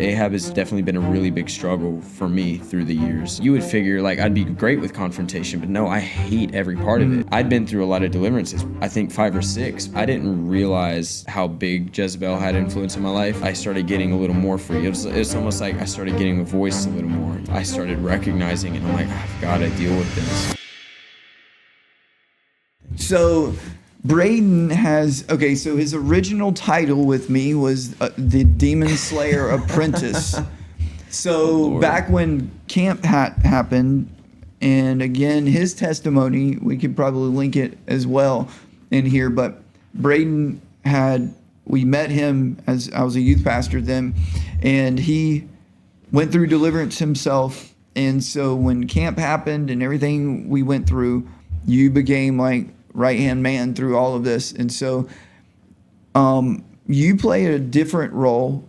Ahab has definitely been a really big struggle for me through the years. You would figure like I'd be great with confrontation, but no, I hate every part of it. I'd been through a lot of deliverances, I think 5 or 6. I didn't realize how big Jezebel had influence in my life. I started getting a little more free. It's almost like I started getting a voice a little more. I started recognizing it. I'm like, I've got to deal with this. So Braden has, okay, so his original title with me was the Demon Slayer Apprentice. So back when camp happened, and again, his testimony, we could probably link it as well in here, but Braden we met him as I was a youth pastor then, and he went through deliverance himself. And so when camp happened and everything we went through, you became like right-hand man through all of this. And so you play a different role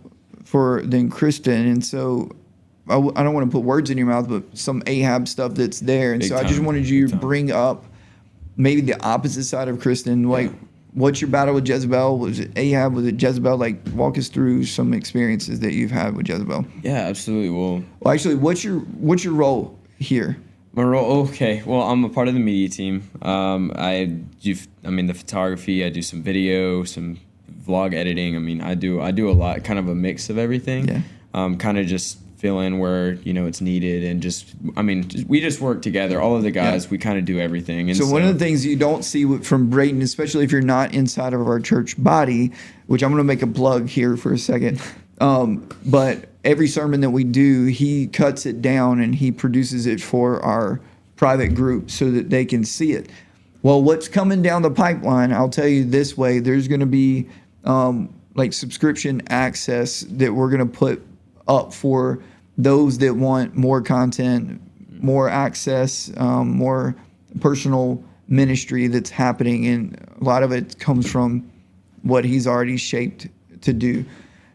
than Kristen. And so I don't want to put words in your mouth, but some Ahab stuff that's there. And Big so I time, just wanted you to big time. bring up maybe the opposite side of Kristen. Like, what's your battle with Jezebel? Was it Ahab? Was it Jezebel? Like, walk us through some experiences that you've had with Jezebel. Yeah, absolutely. Well, Actually, what's your role here? my role, okay. Well, I'm a part of the media team. I do, the photography. I do some video, some vlog editing. I do a lot, kind of a mix of everything. Yeah. Kind of just fill in where it's needed, and we just work together. All of the guys, we kind of do everything. And so one of the things you don't see from Brayden, especially if you're not inside of our church body, which I'm going to make a plug here for a second, but every sermon that we do, he cuts it down and he produces it for our private group so that they can see it. Well, what's coming down the pipeline, I'll tell you this way, there's going to be like subscription access that we're going to put up for those that want more content, more access, more personal ministry that's happening. And a lot of it comes from what he's already shaped to do.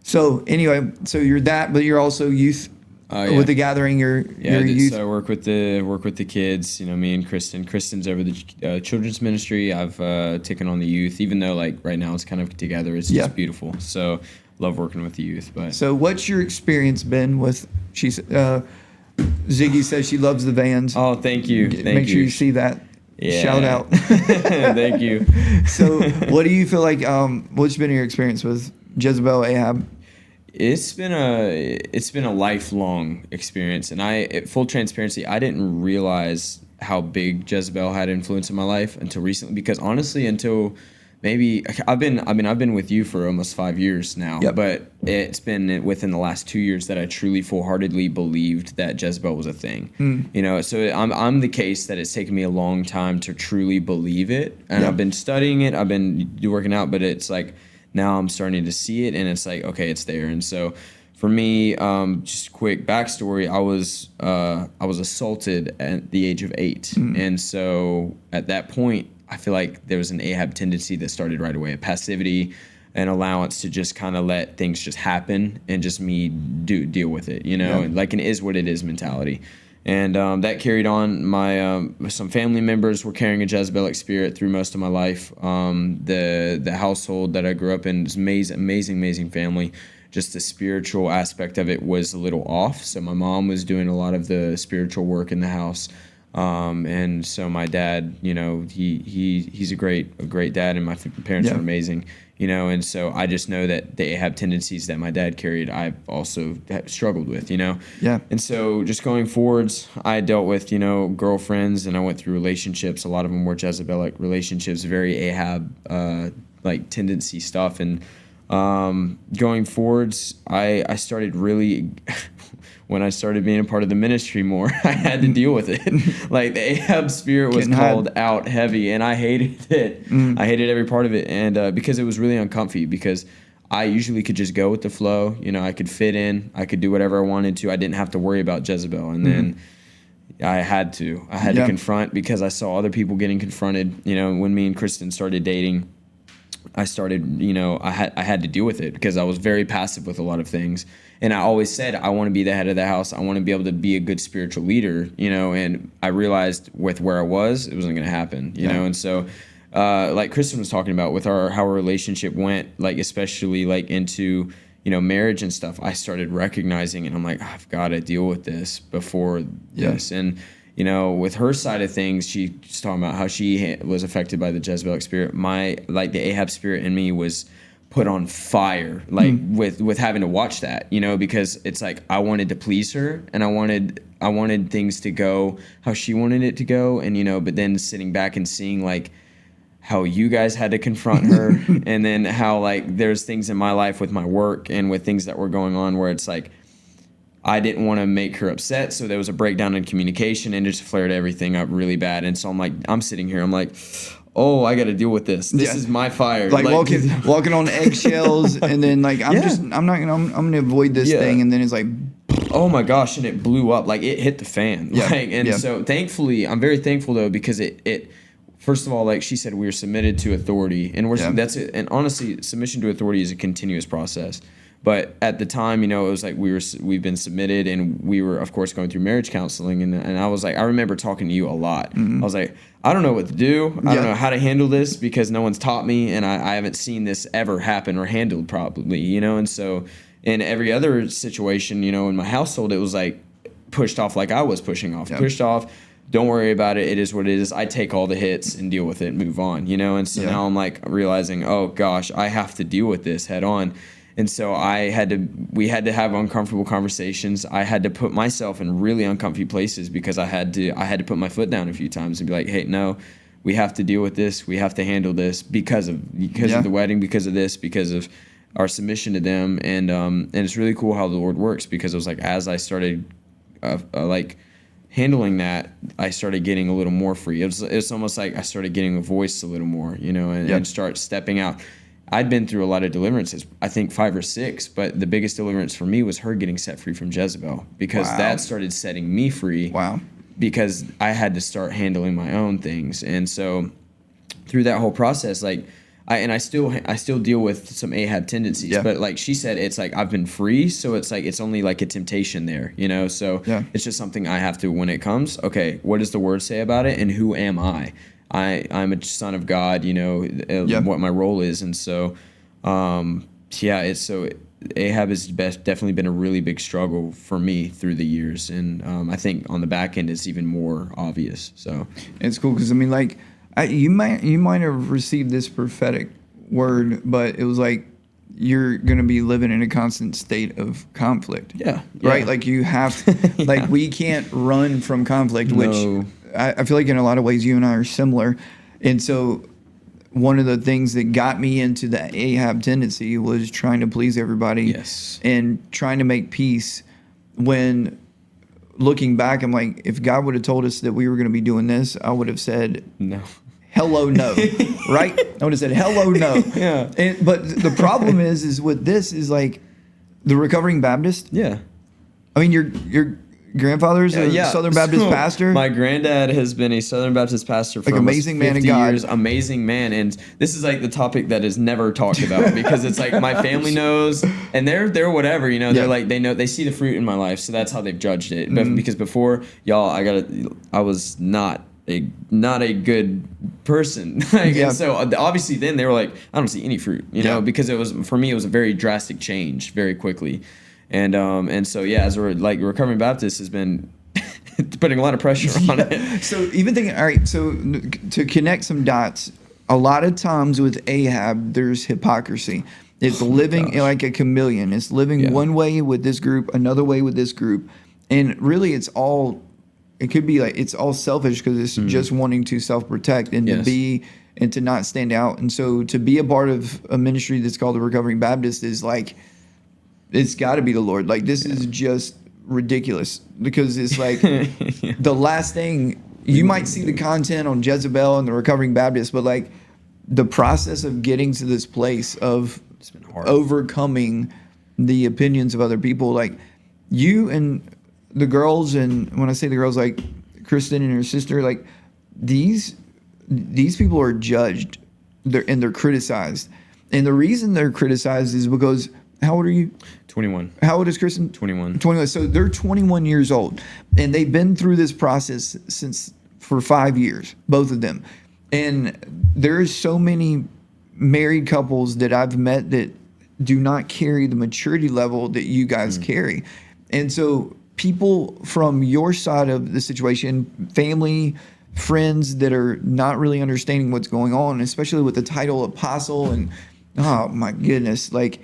So anyway, so you're that, but you're also youth with the gathering. You're youth. So I work with the kids. Me and Kristen. Kristen's over the children's ministry. I've taken on the youth, even though like right now it's kind of together. It's just beautiful. So love working with the youth. But so what's your experience been with? Ziggy says she loves the vans. Oh, thank you. Make sure you see that. Yeah. Shout out. Thank you. So what do you feel like? What's been your experience with Jezebel, Ahab? It's been a lifelong experience, and full transparency, I didn't realize how big Jezebel had influence in my life until recently. Because honestly, until maybe I've been with you for almost 5 years now. Yep. But it's been within the last 2 years that I truly full-heartedly believed that Jezebel was a thing. So I'm the case that it's taken me a long time to truly believe it, and I've been studying it, I've been working out, but it's like, now I'm starting to see it, and it's like, okay, it's there. And so for me, just quick backstory, I was assaulted at the age of 8. And so at that point, I feel like there was an Ahab tendency that started right away, a passivity, an allowance to just kind of let things just happen and just me deal with it, and like an is what it is mentality. And that carried on. Some family members were carrying a Jezebelic spirit through most of my life. The household that I grew up in is amazing family. Just the spiritual aspect of it was a little off. So my mom was doing a lot of the spiritual work in the house. And so my dad, he's a great dad, and my parents are amazing. And so I just know that the Ahab tendencies that my dad carried, I've also struggled with, Yeah. And so just going forwards, I dealt with, girlfriends, and I went through relationships. A lot of them were Jezebelic relationships, very Ahab, like tendency stuff. And going forwards, I started really, when I started being a part of the ministry more, I had to deal with it. Like the Ahab spirit was called out heavy, and I hated it. I hated every part of it, and because it was really uncomfy, because I usually could just go with the flow. I could fit in. I could do whatever I wanted to. I didn't have to worry about Jezebel. And then I had to confront, because I saw other people getting confronted. When me and Kristen started dating, I started, I had to deal with it, because I was very passive with a lot of things. And I always said, I want to be the head of the house. I want to be able to be a good spiritual leader, and I realized with where I was, it wasn't going to happen, And so, like Kristen was talking about with how our relationship went, like especially like into, marriage and stuff, I started recognizing, and I'm like, I've got to deal with this before this. And, with her side of things, she's talking about how she was affected by the Jezebelic spirit. The Ahab spirit in me was put on fire, with having to watch that, because it's like, I wanted to please her, and I wanted things to go how she wanted it to go. And, but then sitting back and seeing like how you guys had to confront her and then how like there's things in my life with my work and with things that were going on where it's like I didn't want to make her upset, so there was a breakdown in communication and it just flared everything up really bad. And so I'm sitting here, I'm like, oh, I got to deal with this. This is my fire. Like walking on eggshells, and then like I'm gonna avoid this thing, and then it's like, oh my gosh, and it blew up, like it hit the fan. So thankfully, I'm very thankful though, because it first of all, like she said, we are submitted to authority, and that's it. And honestly, submission to authority is a continuous process. But at the time, it was like we've been submitted, and we were, of course, going through marriage counseling. And I was like, I remember talking to you a lot. I was like, I don't know what to do. I don't know how to handle this because no one's taught me, and I haven't seen this ever happen or handled probably, And so in every other situation, in my household, it was like pushed off like I was pushing off. Pushed off. Don't worry about it. It is what it is. I take all the hits and deal with it and move on, And so now I'm like realizing, oh gosh, I have to deal with this head on. And so we had to have uncomfortable conversations. I had to put myself in really uncomfortable places because I had to put my foot down a few times and be like, hey, no, we have to deal with this. We have to handle this because of the wedding, because of this, because of our submission to them. And it's really cool how the Lord works, because it was like, as I started handling that, I started getting a little more free. It's almost like I started getting a voice a little more, and start stepping out. I'd been through a lot of deliverances, I think 5 or 6, but the biggest deliverance for me was her getting set free from Jezebel, because that started setting me free. Wow. Because I had to start handling my own things. And so through that whole process, I still deal with some Ahab tendencies, but like she said, it's like I've been free, so it's like it's only like a temptation there, So it's just something I have to, when it comes, okay, what does the word say about it, and who am I? I'm a son of God, what my role is, and so Ahab has definitely been a really big struggle for me through the years, and I think on the back end it's even more obvious. So it's cool because you might have received this prophetic word, but it was like you're going to be living in a constant state of conflict. Right? Like you have to, we can't run from conflict, which I feel like in a lot of ways you and I are similar. And so one of the things that got me into the Ahab tendency was trying to please everybody and trying to make peace. When looking back, I'm like, if God would have told us that we were going to be doing this, I would have said no. Hello, no. Right? I would have said, hello, no. But the problem is with this is like the recovering Baptist. I mean, your grandfather's a Southern Baptist pastor. My granddad has been a Southern Baptist pastor for amazing man of God. years. Amazing man. And this is like the topic that is never talked about, because it's like my family knows, and they're whatever, they're like, they see the fruit in my life, so that's how they've judged it. But because before, y'all, I was not a good person. And so obviously then they were like, I don't see any fruit, because it was, for me, it was a very drastic change very quickly. And so as we're like, recovering Baptist has been putting a lot of pressure on it. So even thinking, all right, so to connect some dots, a lot of times with Ahab, there's hypocrisy. It's living like a chameleon. It's living one way with this group, another way with this group. And really it could be like, it's all selfish, because it's just wanting to self-protect and to be, and to not stand out. And so to be a part of a ministry that's called the Recovering Baptist is like, it's got to be the Lord. Like, this is just ridiculous, because it's like the last thing, you might see the content on Jezebel and the Recovering Baptist, but like the process of getting to this place of overcoming the opinions of other people, like you and the girls, and when I say the girls, like Kristen and her sister, like these people are judged, they're criticized. And the reason they're criticized is because, how old are you? 21. How old is Kristen? 21. 21. So they're 21 years old, and they've been through this process for 5 years, both of them. And there's so many married couples that I've met that do not carry the maturity level that you guys carry. And so people from your side of the situation, family, friends that are not really understanding what's going on, especially with the title apostle, and oh my goodness, like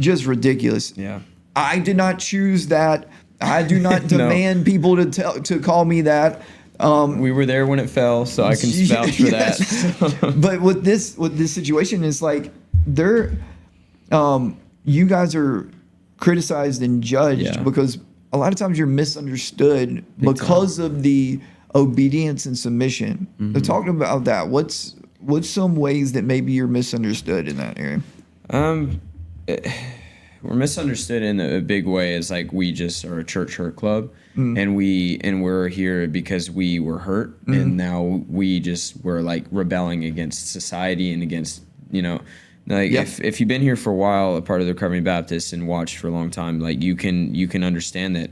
just ridiculous. Yeah. I did not choose that. I do not demand people to call me that. We were there when it fell, so I can vouch for that. But with this situation, is like you guys are criticized and judged because a lot of times you're misunderstood because of the obedience and submission. So talking about that, what's some ways that maybe you're misunderstood in that area? We're misunderstood in a big way as like we just are a church hurt club, and we're here because we were hurt, and now we just were like rebelling against society and against if you've been here for a while, a part of the Recovering Baptist, and watched for a long time, like you can understand that.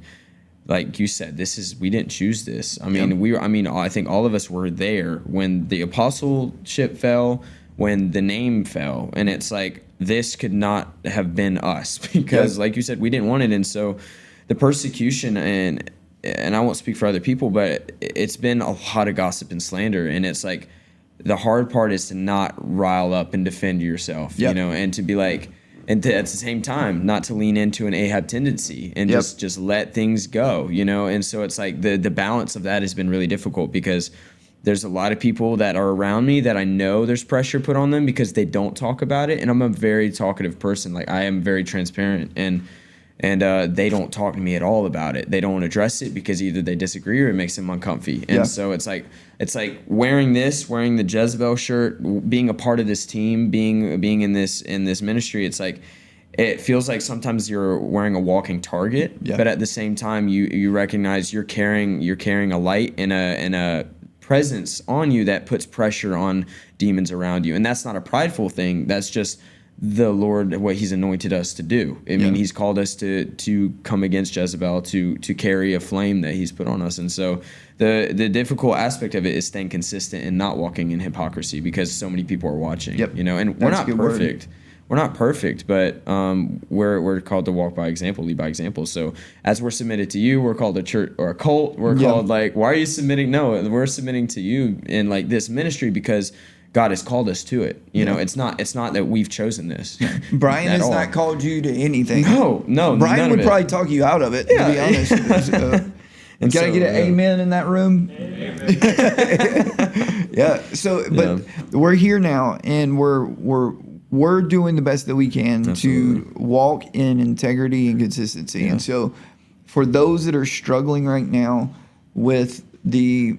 Like you said, we didn't choose this. I mean, I think all of us were there when the apostleship fell, when the name fell, and it's like, this could not have been us because like you said, we didn't want it. And so the persecution, and I won't speak for other people, but it's been a lot of gossip and slander. And it's like, the hard part is to not rile up and defend yourself, and to be like, and at the same time, not to lean into an Ahab tendency and just let things go, And so it's like the balance of that has been really difficult because there's a lot of people that are around me that I know there's pressure put on them because they don't talk about it. And I'm a very talkative person. Like, I am very transparent, and they don't talk to me at all about it. They don't address it because either they disagree or it makes them uncomfy. And so it's like wearing the Jezebel shirt, being a part of this team, being in this ministry. It's like, it feels like sometimes you're wearing a walking target, but at the same time you recognize you're carrying a light and a presence on you that puts pressure on demons around you. And that's not a prideful thing. That's just the Lord, what he's anointed us to do. I mean, he's called us to come against Jezebel, to carry a flame that he's put on us. And so the difficult aspect of it is staying consistent and not walking in hypocrisy because so many people are watching, and we're not perfect. We're not perfect, but we're called to walk by example, lead by example. So as we're submitted to you, we're called a church or a cult. We're called like, why are you submitting? No, we're submitting to you in like this ministry because God has called us to it. It's not that we've chosen this. Brian has not called you to anything. No. Brian would probably talk you out of it, to be honest. And gotta get an amen in that room. But we're here now, and we're doing the best that we can to walk in integrity and consistency. Yeah. And so for those that are struggling right now with an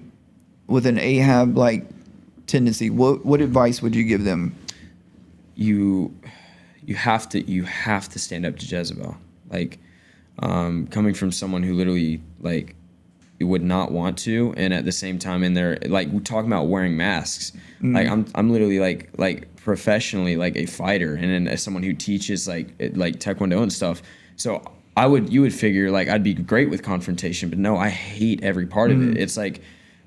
Ahab like tendency, what advice would you give them? You have to stand up to Jezebel. Like, coming from someone who literally like would not want to, and at the same time in there, like, we're talking about wearing masks. Like, I'm literally like professionally like a fighter, and then as someone who teaches like Taekwondo and stuff. So you would figure like I'd be great with confrontation, but no, I hate every part of it. It's like,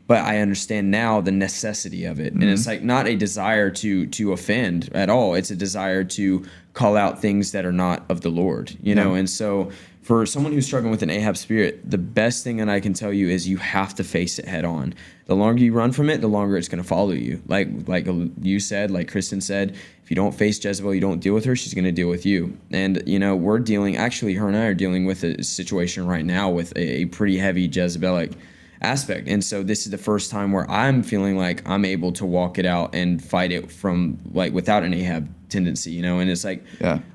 but I understand now the necessity of it. And it's like not a desire to offend at all. It's a desire to call out things that are not of the Lord, know? And so for someone who's struggling with an Ahab spirit, the best thing that I can tell you is you have to face it head on. The longer you run from it, the longer it's going to follow you. Like you said, like Kristen said, if you don't face Jezebel, you don't deal with her, she's going to deal with you. And, her and I are dealing with a situation right now with a pretty heavy Jezebelic aspect. And so this is the first time where I'm feeling like I'm able to walk it out and fight it from like without an Ahab tendency, and it's like,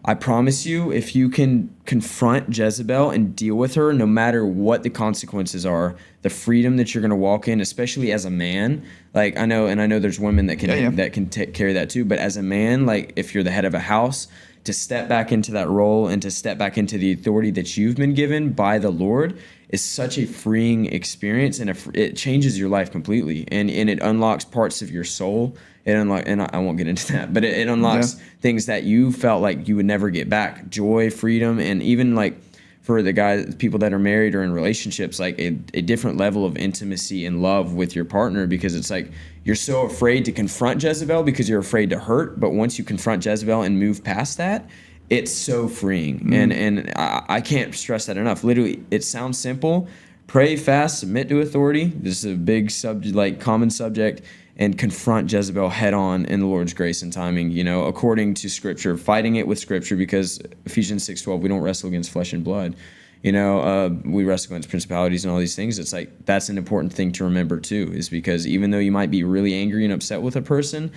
I promise you, if you can confront Jezebel and deal with her, no matter what the consequences are, the freedom that you're going to walk in, especially as a man, like I know there's women that can carry that too, but as a man, like if you're the head of a house, to step back into that role and to step back into the authority that you've been given by the Lord is such a freeing experience, and it changes your life completely, and it unlocks parts of your soul. And I won't get into that, but it unlocks things that you felt like you would never get back: joy, freedom, and even like for the people that are married or in relationships, like a different level of intimacy and love with your partner, because it's like you're so afraid to confront Jezebel because you're afraid to hurt. But once you confront Jezebel and move past that, it's so freeing. And I can't stress that enough. Literally, it sounds simple. Pray, fast, submit to authority. This is a big subject, like common subject, and confront Jezebel head on in the Lord's grace and timing, you know, according to Scripture, fighting it with Scripture, because Ephesians 6:12, we don't wrestle against flesh and blood. You know, we wrestle against principalities and all these things. It's like, that's an important thing to remember too, is because even though you might be really angry and upset with a person,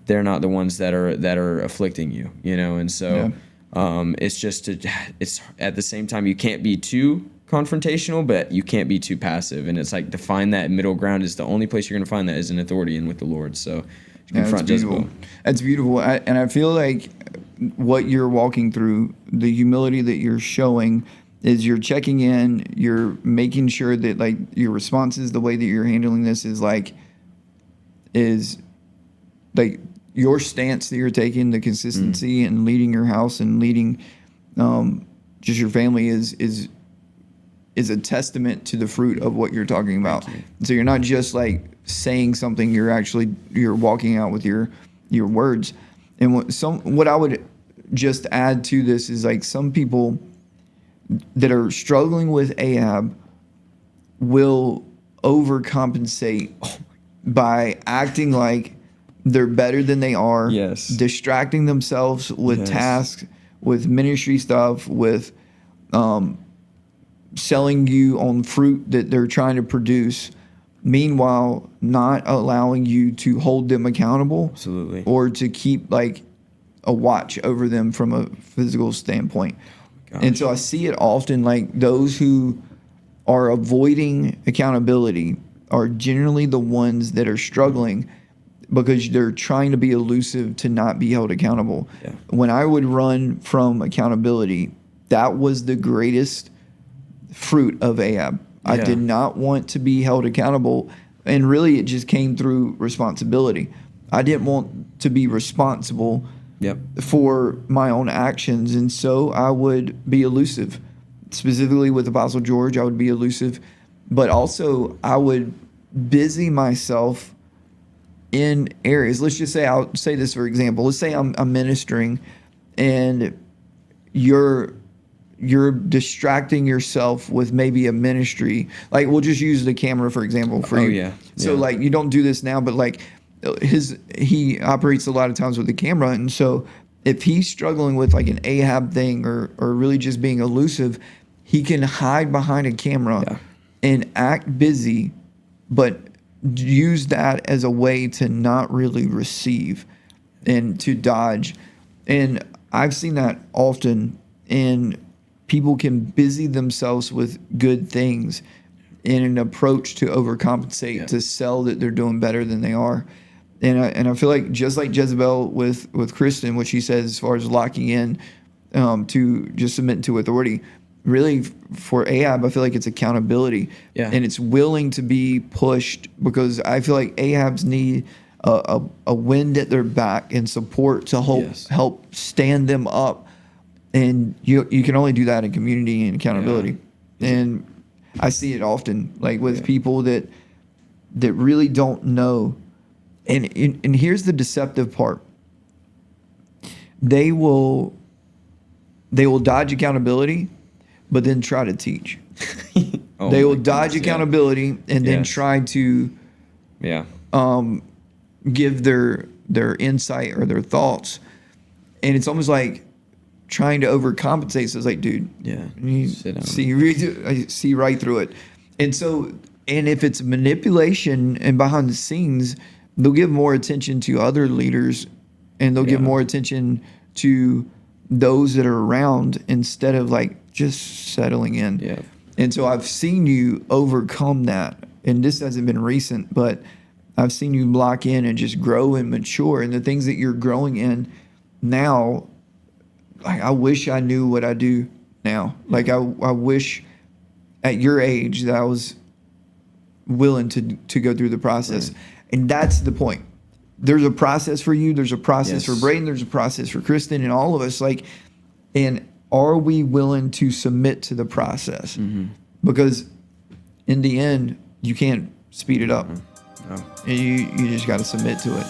they're not the ones that are afflicting you, you know? And so it's at the same time, you can't be too confrontational, but you can't be too passive. And it's like, to find that middle ground is the only place you're going to find that is in authority and with the Lord. So confront Jezebel. That's beautiful. And I feel like what you're walking through, the humility that you're showing, is you're checking in, you're making sure that like your responses, the way that you're handling this is like your stance that you're taking, the consistency and leading your house and leading just your family is a testament to the fruit of what you're talking about. So you're not just like saying something, you're walking out with your words. And what I would just add to this is like some people that are struggling with Ahab will overcompensate by acting like they're better than they are, distracting themselves with tasks, with ministry stuff, with selling you on fruit that they're trying to produce, meanwhile not allowing you to hold them accountable or to keep like a watch over them from a physical standpoint. And so I see it often, like those who are avoiding accountability are generally the ones that are struggling because they're trying to be elusive to not be held accountable. When I would run from accountability, that was the greatest fruit of Ahab. I did not want to be held accountable, and really it just came through responsibility. I didn't want to be responsible for my own actions, and so I would be elusive. Specifically with Apostle George, I would be elusive, but also I would busy myself in areas. Let's just say, I'll say this for example. Let's say I'm ministering, and you're distracting yourself with maybe a ministry. Like, we'll just use the camera for example for you. So like, you don't do this now, but like he operates a lot of times with the camera, and so if he's struggling with like an Ahab thing or really just being elusive, he can hide behind a camera and act busy, but use that as a way to not really receive and to dodge. And I've seen that often, and people can busy themselves with good things in an approach to overcompensate, to sell that they're doing better than they are. And I feel like just like Jezebel with Kristen, what she says as far as locking in to just submitting to authority, really for Ahab, I feel like it's accountability. And it's willing to be pushed, because I feel like Ahabs need a wind at their back and support to help stand them up. And you can only do that in community and accountability. And I see it often, like with people that really don't know. And here's the deceptive part. They will dodge accountabiligive, but then try to teach. They will dodge accountability and then try to give their insight or their thoughts. And it's almost like trying to overcompensate. So it's like, dude, you see right through it. And so, and if it's manipulation and behind the scenes, they'll give more attention to other leaders, and they'll give more attention to those that are around instead of like just settling in. And so I've seen you overcome that. And this hasn't been recent, but I've seen you lock in and just grow and mature. And the things that you're growing in now, like, I wish I knew what I do now. Like I wish at your age that I was willing to go through the process. And that's the point. There's a process for you. There's a process for Brayden. There's a process for Kristen and all of us. Like, and are we willing to submit to the process? Because in the end, you can't speed it up. And you just got to submit to it.